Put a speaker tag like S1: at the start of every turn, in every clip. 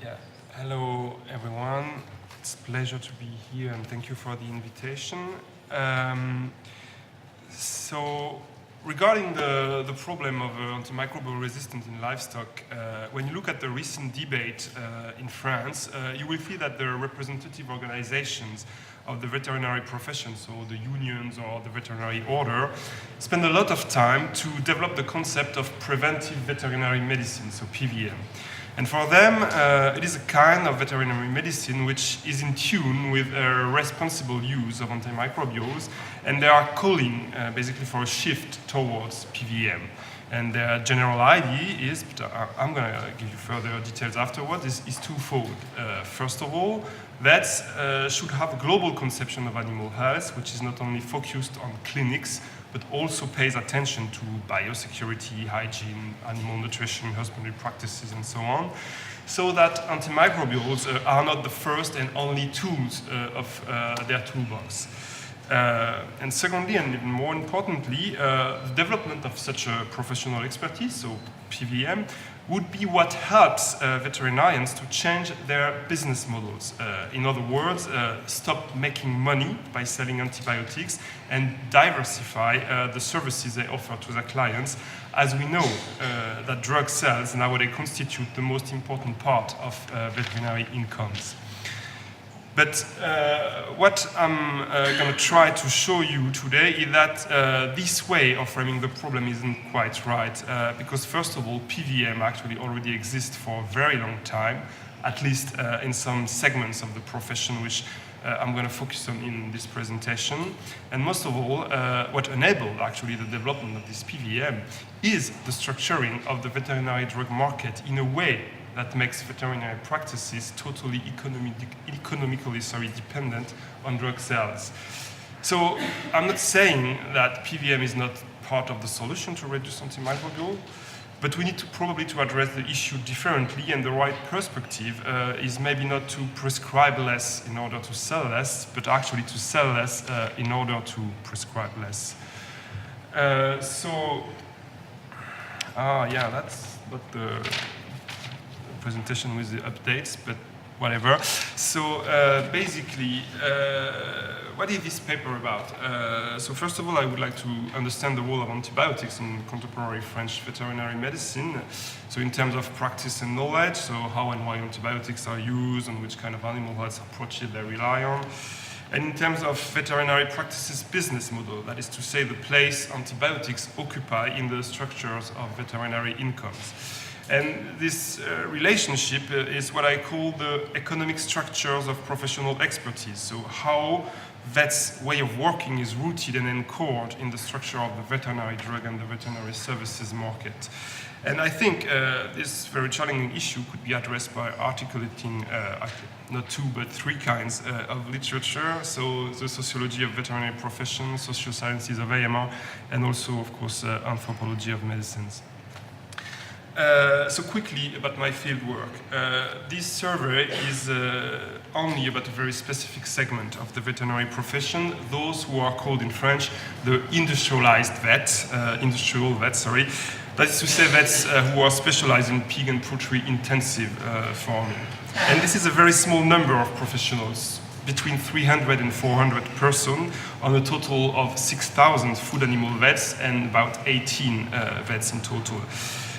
S1: Yeah, hello everyone. It's a pleasure to be here and thank you for the invitation. So regarding the problem of antimicrobial resistance in livestock, when you look at the recent debate in France, you will see that the representative organizations of the veterinary profession, so the unions or the veterinary order, spend a lot of time to develop the concept of preventive veterinary medicine, so PVM. And for them, it is a kind of veterinary medicine which is in tune with a responsible use of antimicrobials, and they are calling basically for a shift towards PVM. And their general idea is, but I'm going to give you further details afterwards, is twofold. First of all, vets should have a global conception of animal health, which is not only focused on clinics, but also pays attention to biosecurity, hygiene, animal nutrition, husbandry practices, and so on, so that antimicrobials are not the first and only tools of their toolbox. And secondly, and even more importantly, the development of such a professional expertise, so PVM, would be what helps veterinarians to change their business models. In other words, stop making money by selling antibiotics and diversify the services they offer to their clients, as we know that drug sales nowadays constitute the most important part of veterinary incomes. But what I'm going to try to show you today is that this way of framing the problem isn't quite right, because first of all, PVM actually already exists for a very long time, at least in some segments of the profession, which I'm going to focus on in this presentation. And most of all, what enabled actually the development of this PVM is the structuring of the veterinary drug market in a way that makes veterinary practices totally economically dependent on drug sales. So I'm not saying that PVM is not part of the solution to reduce antimicrobial, but we need to probably to address the issue differently, and the right perspective is maybe not to prescribe less in order to sell less, but actually to sell less in order to prescribe less. That's not the presentation with the updates, but whatever. So basically, what is this paper about? So first of all, I would like to understand the role of antibiotics in contemporary French veterinary medicine. So in terms of practice and knowledge, so how and why antibiotics are used and which kind of animal health approaches they rely on. And in terms of veterinary practices business model, that is to say the place antibiotics occupy in the structures of veterinary incomes. And this relationship is what I call the economic structures of professional expertise. So how vets' way of working is rooted and anchored in the structure of the veterinary drug and the veterinary services market. And I think this very challenging issue could be addressed by articulating not two but three kinds of literature. So the sociology of veterinary profession, sociosciences of AMR, and also, of course, anthropology of medicines. So quickly about my field work. This survey is only about a very specific segment of the veterinary profession, those who are called in French the industrialized vets, industrial vets, sorry. That is to say vets who are specialized in pig and poultry intensive farming. And this is a very small number of professionals, between 300 and 400 persons on a total of 6,000 food animal vets and about 18 vets in total.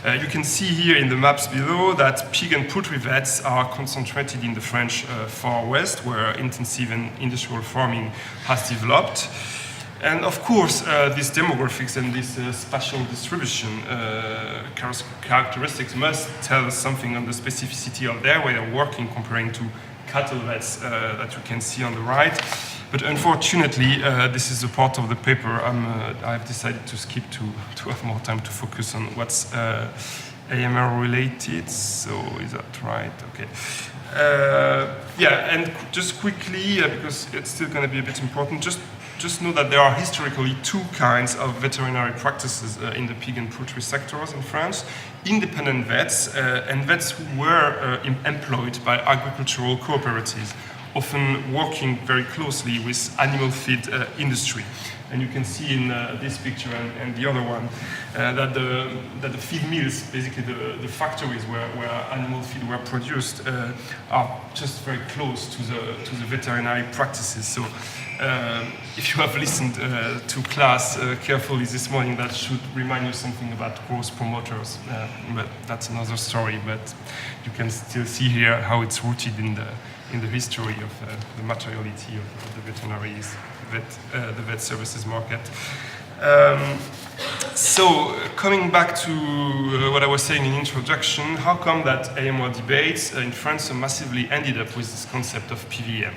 S1: You can see here in the maps below that pig and poultry vets are concentrated in the French far west, where intensive and industrial farming has developed. And of course, these demographics and this spatial distribution characteristics must tell us something on the specificity of their way of working comparing to cattle vets that you can see on the right. But unfortunately, this is a part of the paper I've decided to skip to have more time to focus on what's AMR related. So is that right? Okay. And just quickly, because it's still going to be a bit important, just know that there are historically two kinds of veterinary practices in the pig and poultry sectors in France. Independent vets and vets who were employed by agricultural cooperatives, often working very closely with animal feed industry. And you can see in this picture and the other one that the feed mills, basically the factories where animal feed were produced, are just very close to the veterinary practices. So if you have listened to class carefully this morning, that should remind you something about growth promoters. But that's another story. But you can still see here how it's rooted in the history of the materiality of the veterinaries, the vet services market. So coming back to what I was saying in introduction, how come that AMR debates in France massively ended up with this concept of PVM?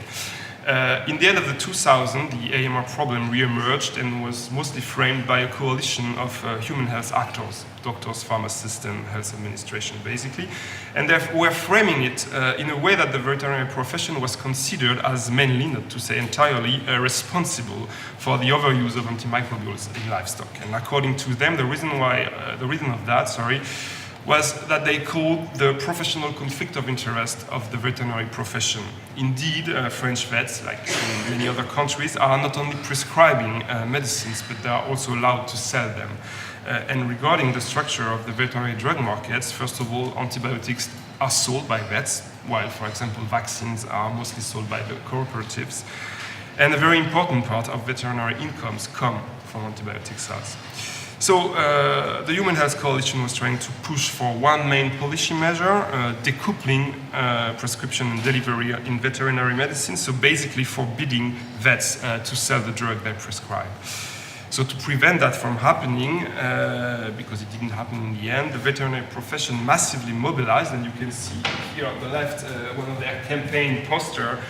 S1: In the end of the 2000s, the AMR problem re-emerged and was mostly framed by a coalition of human health actors, doctors, pharmacists, and health administration, basically. And they were framing it in a way that the veterinary profession was considered as mainly, not to say entirely, responsible for the overuse of antimicrobials in livestock. And according to them, the reason of that was that they called the professional conflict of interest of the veterinary profession. Indeed, French vets, like in many other countries, are not only prescribing medicines, but they are also allowed to sell them. And regarding the structure of the veterinary drug markets, first of all, antibiotics are sold by vets, while, for example, vaccines are mostly sold by the cooperatives. And a very important part of veterinary incomes come from antibiotic sales. So the Human Health Coalition was trying to push for one main policy measure, decoupling prescription and delivery in veterinary medicine, so basically forbidding vets to sell the drug they prescribe. So to prevent that from happening, because it didn't happen in the end, the veterinary profession massively mobilized, and you can see here on the left one of their campaign posters,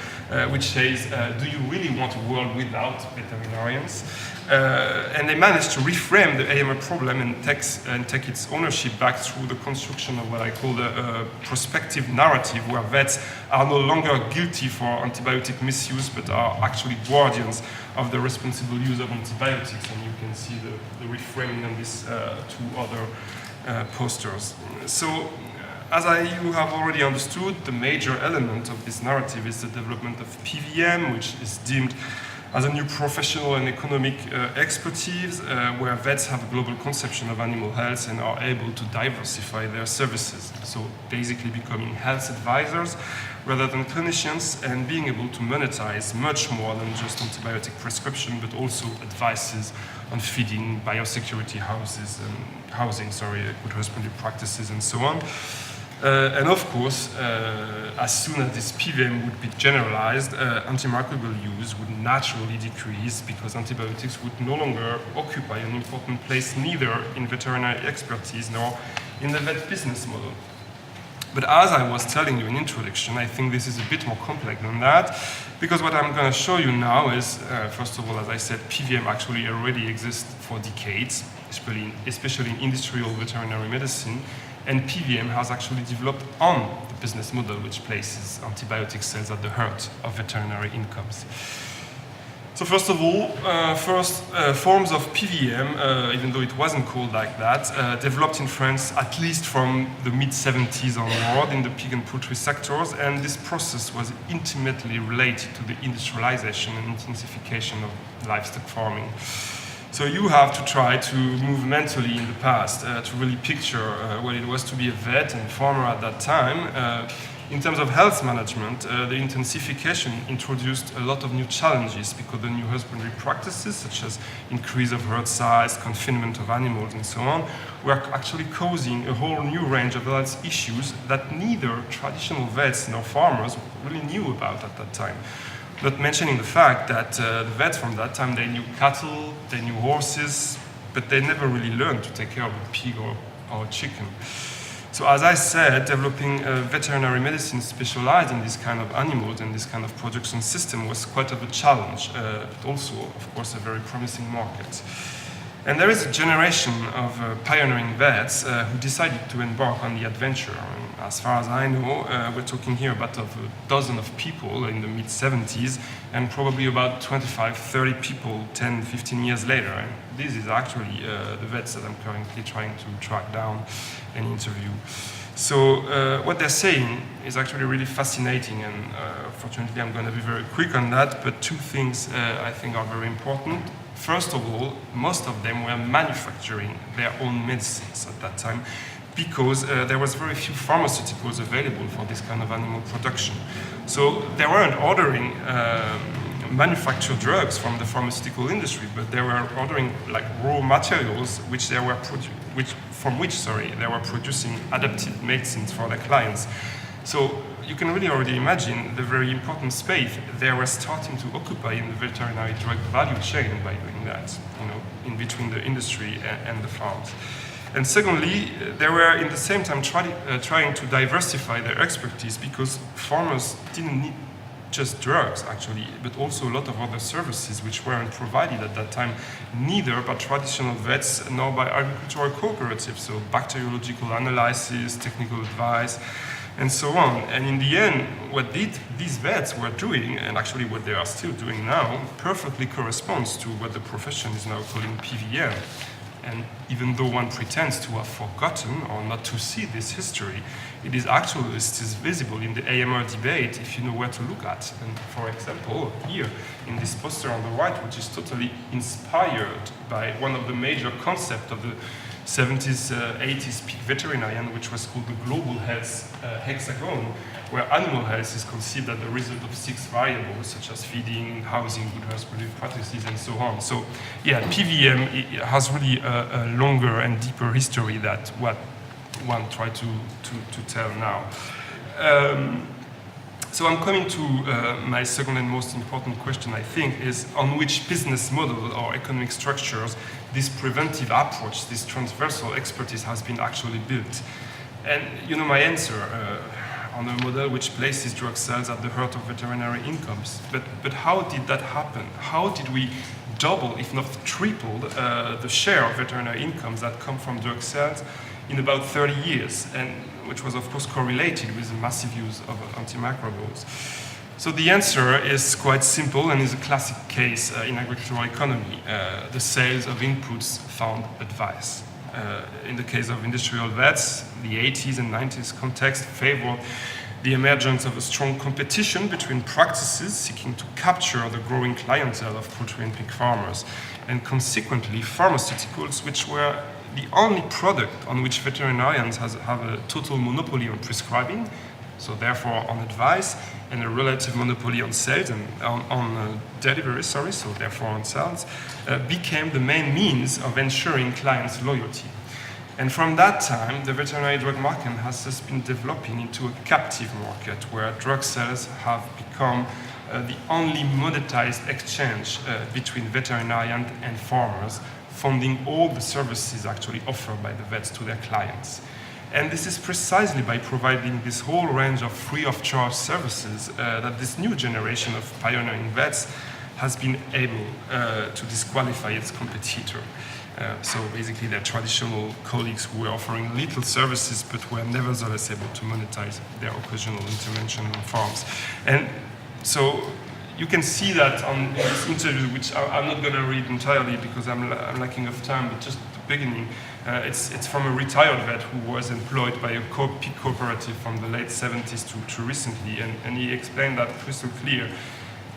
S1: which says, do you really want a world without veterinarians? And they managed to reframe the AMR problem and take its ownership back through the construction of what I call the prospective narrative, where vets are no longer guilty for antibiotic misuse, but are actually guardians of the responsible use of antibiotics. And you can see the reframing on these two other posters. So, as you have already understood, the major element of this narrative is the development of PVM, which is deemed as a new professional and economic expertise, where vets have a global conception of animal health and are able to diversify their services. So basically becoming health advisors rather than clinicians, and being able to monetize much more than just antibiotic prescription, but also advices on feeding, biosecurity housing, good husbandry practices, and so on. And of course, as soon as this PVM would be generalized, antimicrobial use would naturally decrease, because antibiotics would no longer occupy an important place neither in veterinary expertise nor in the vet business model. But as I was telling you in introduction, I think this is a bit more complex than that, because what I'm going to show you now is, first of all, as I said, PVM actually already exists for decades, especially in industrial veterinary medicine. And PVM has actually developed on the business model, which places antibiotic sales at the heart of veterinary incomes. So first of all, forms of PVM, even though it wasn't called like that, developed in France at least from the mid-70s onward in the pig and poultry sectors, and this process was intimately related to the industrialization and intensification of livestock farming. So you have to try to move mentally in the past to really picture what it was to be a vet and farmer at that time. In terms of health management, the intensification introduced a lot of new challenges, because the new husbandry practices, such as increase of herd size, confinement of animals, and so on, were actually causing a whole new range of health issues that neither traditional vets nor farmers really knew about at that time. Not mentioning the fact that the vets from that time, they knew cattle, they knew horses, but they never really learned to take care of a pig or a chicken. So as I said, developing veterinary medicine specialized in this kind of animals and this kind of production system was quite of a challenge, but also, of course, a very promising market. And there is a generation of pioneering vets who decided to embark on the adventure. As far as I know, we're talking here about a dozen of people in the mid-70s, and probably about 25, 30 people 10, 15 years later. And this is actually the vets that I'm currently trying to track down and interview. So what they're saying is actually really fascinating, and fortunately I'm going to be very quick on that, but two things I think are very important. First of all, most of them were manufacturing their own medicines at that time because there was very few pharmaceuticals available for this kind of animal production. So they weren't ordering manufactured drugs from the pharmaceutical industry, but they were ordering like raw materials from which they were producing adapted medicines for their clients. So you can really already imagine the very important space they were starting to occupy in the veterinary drug value chain by doing that, in between the industry and the farms. And secondly, they were in the same time trying to diversify their expertise, because farmers didn't need just drugs actually, but also a lot of other services which weren't provided at that time, neither by traditional vets nor by agricultural cooperatives, so bacteriological analysis, technical advice, and so on. And in the end, what these vets were doing, and actually what they are still doing now, perfectly corresponds to what the profession is now calling PVM. And even though one pretends to have forgotten or not to see this history, it is actually still visible in the AMR debate if you know where to look at. And for example, here in this poster on the right, which is totally inspired by one of the major concepts of the 70s, 80s peak veterinarian, which was called the global health hexagon, where animal health is conceived as the result of 6 variables, such as feeding, housing, good reproductive practices, and so on. So, yeah, PVM has really a longer and deeper history than what one tried to tell now. So I'm coming to my second and most important question, I think, is on which business model or economic structures this preventive approach, this transversal expertise has been actually built. And my answer on a model which places drug sales at the heart of veterinary incomes. But how did that happen? How did we double, if not triple, the share of veterinary incomes that come from drug sales in about 30 years, and which was of course correlated with the massive use of antimicrobials? So the answer is quite simple and is a classic case in agricultural economy. The sales of inputs found advice. In the case of industrial vets, the 80s and 90s context favored the emergence of a strong competition between practices seeking to capture the growing clientele of poultry and pig farmers, and consequently pharmaceuticals, which were the only product on which veterinarians have a total monopoly on prescribing, so therefore on advice, and a relative monopoly on sales and on delivery, so therefore on sales, became the main means of ensuring clients' loyalty. And from that time, the veterinary drug market has just been developing into a captive market where drug sales have become the only monetized exchange between veterinarians and farmers, funding all the services actually offered by the vets to their clients. And this is precisely by providing this whole range of free of charge services that this new generation of pioneering vets has been able to disqualify its competitor. So basically their traditional colleagues who were offering little services but were nevertheless able to monetize their occasional intervention on farms. And so you can see that on this interview, which I'm not going to read entirely because I'm lacking of time, but just the beginning. It's from a retired vet who was employed by a pig cooperative from the late 70s to recently, and he explained that crystal clear.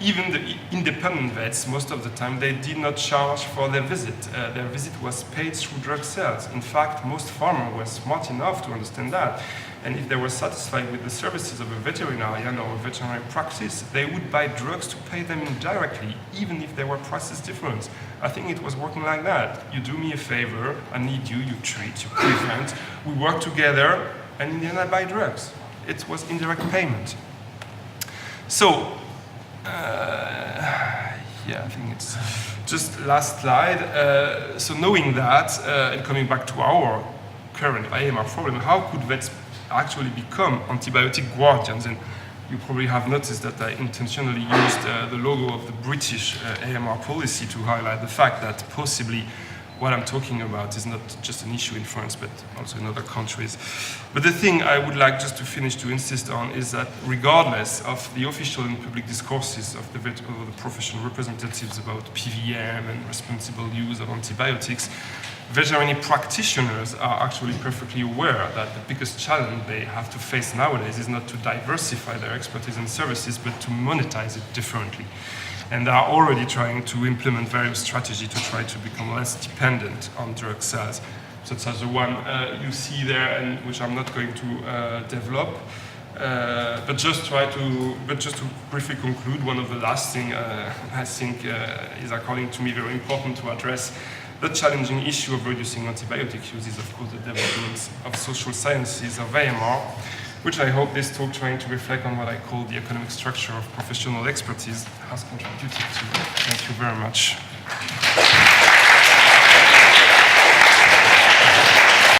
S1: Even the independent vets, most of the time, they did not charge for their visit. Their visit was paid through drug sales. In fact, most farmers were smart enough to understand that. And if they were satisfied with the services of a veterinarian or a veterinary practice, they would buy drugs to pay them indirectly, even if there were prices different. I think it was working like that. You do me a favor, I need you, you treat, you prevent, we work together, and in the end I buy drugs. It was indirect payment. So, yeah, I think it's just last slide. So knowing that, and coming back to our current AMR problem, how could vets actually become antibiotic guardians? And you probably have noticed that I intentionally used the logo of the British AMR policy to highlight the fact that possibly what I'm talking about is not just an issue in France, but also in other countries. But the thing I would like just to finish to insist on is that regardless of the official and public discourses of the professional representatives about PVM and responsible use of antibiotics, veterinary practitioners are actually perfectly aware that the biggest challenge they have to face nowadays is not to diversify their expertise and services, but to monetize it differently. and are already trying to implement various strategies to try to become less dependent on drug sales, such as the one you see there, and which I'm not going to develop. But just to briefly conclude, one of the last things I think is, according to me, very important to address the challenging issue of reducing antibiotic use is, of course, the development of social sciences of AMR, which I hope this talk, trying to reflect on what I call the economic structure of professional expertise, has contributed to. Thank you very much.